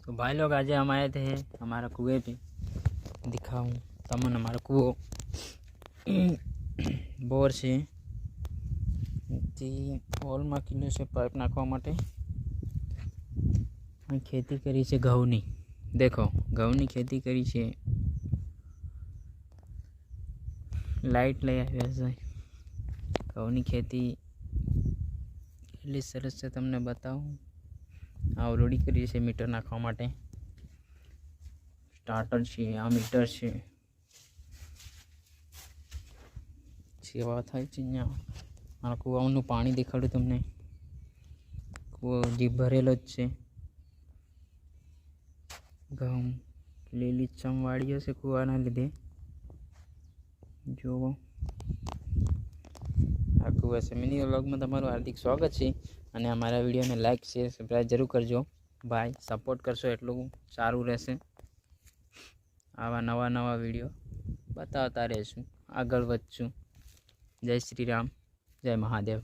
तो भाई लोग आज हम आए थे हमारा कुएं पे। दिखाऊं तमन हमारा कुओं बोर से હોલમાં કિલો છે પાઇપ નાખવા માટે खेती करी છે ઘઉંની। देखो ઘઉંની खेती करी છે। लाइट લઈ આવ્યા છે। ઘઉંની खेती એટલી સરસ છે તમને બતાવું। આ ઓલરેડી કરી છે મીટર નાખવા માટે। સ્ટાર્ટર છે, આ મીટર છે। સેવા થાય છે અહીંયા। મારા કૂવાનું પાણી દેખાડું તમને। કૂવો હજી ભરેલો જ છે। ઘઉં લીલીછમ વાળીઓ છે કૂવાના લીધે। જુઓ આ કૂવા છે। મિની વ્લોગમાં તમારું હાર્દિક સ્વાગત છે અને અમારા વિડીયોને લાઈક શેર સબસ્ક્રાઈબ જરૂર કરજો ભાઈ। સપોર્ટ કરશો એટલું સારું રહેશે। આવા નવા વિડીયો બતાવતા રહેશું, આગળ વધશું। જય શ્રી રામ, જય મહાદેવ।